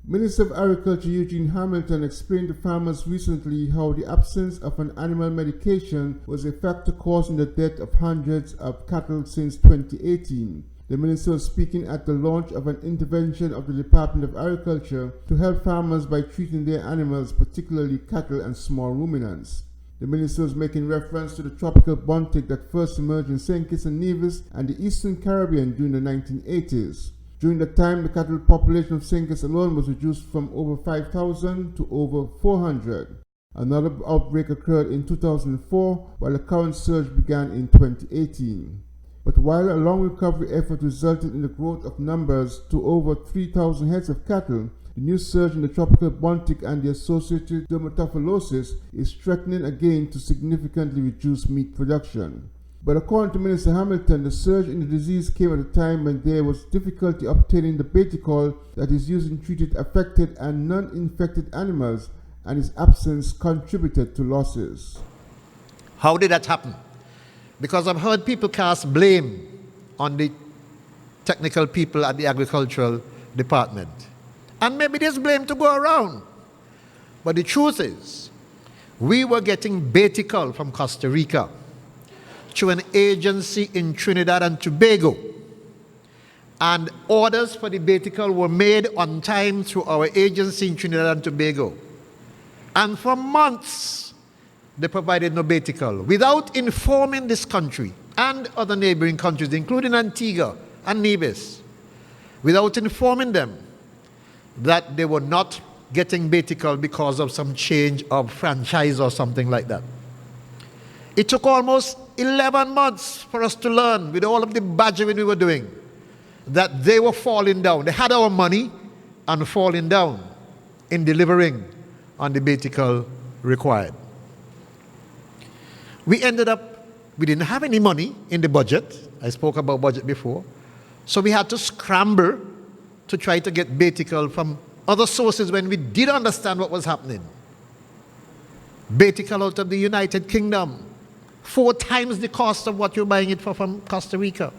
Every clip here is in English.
Minister of Agriculture Eugene Hamilton explained to farmers recently how the absence of an animal medication was a factor causing the death of hundreds of cattle since 2018. The minister was speaking at the launch of an intervention of the Department of Agriculture to help farmers by treating their animals, particularly cattle and small ruminants. The minister was making reference to the tropical bunting that first emerged in St. Kitts and Nevis and the Eastern Caribbean during the 1980s. During that time, the cattle population of St. Kitts alone was reduced from over 5,000 to over 400. Another outbreak occurred in 2004, while the current surge began in 2018. But while a long recovery effort resulted in the growth of numbers to over 3,000 heads of cattle, the new surge in the tropical bunting and the associated dermatophilosis is threatening again to significantly reduce meat production. But according to Minister Hamilton, the surge in the disease came at a time when there was difficulty obtaining the Bayticol that is used in treating affected and non-infected animals, and its absence contributed to losses. How did that happen? Because I've heard people cast blame on the technical people at the agricultural department. And maybe there's blame to go around. But the truth is, we were getting Bayticol from Costa Rica through an agency in Trinidad and Tobago. And orders for the Bayticol were made on time through our agency in Trinidad and Tobago. And for months, they provided no Bayticol without informing this country and other neighboring countries, including Antigua and Nevis, without informing them that they were not getting Bayticol because of some change of franchise or something like that. It took almost 11 months for us to learn, with all of the badgering we were doing, that they were falling down. They had our money and falling down in delivering on the Bayticol required. We didn't have any money in the budget. I spoke about budget before. So we had to scramble to try to get Bayticol from other sources when we did understand what was happening. Bayticol out of the United Kingdom, 4 times the cost of what you're buying it for from Costa Rica.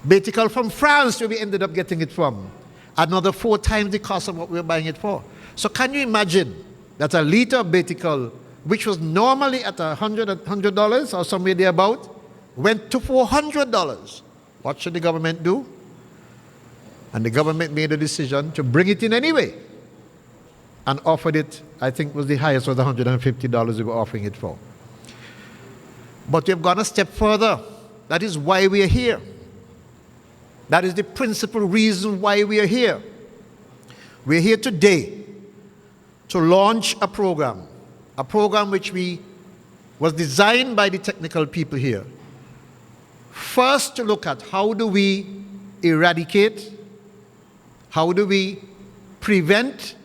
Bayticol from France, where we ended up getting it from, another 4 times the cost of what we were buying it for. So can you imagine that a liter of Bayticol, which was normally at $100 or somewhere thereabout, went to $400. What should the government do? And the government made a decision to bring it in anyway and offered it, I think was the highest, was $150 we were offering it for. But we've gone a step further. That is why we are here. That is the principal reason why we are here. We're here today to launch a program which was designed by the technical people here. First, to look at how do we eradicate, how do we prevent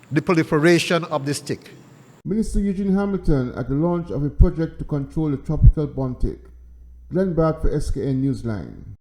the proliferation of this tick. Minister Eugene Hamilton at the launch of a project to control the tropical bunting. Glenn Bart for SKN Newsline.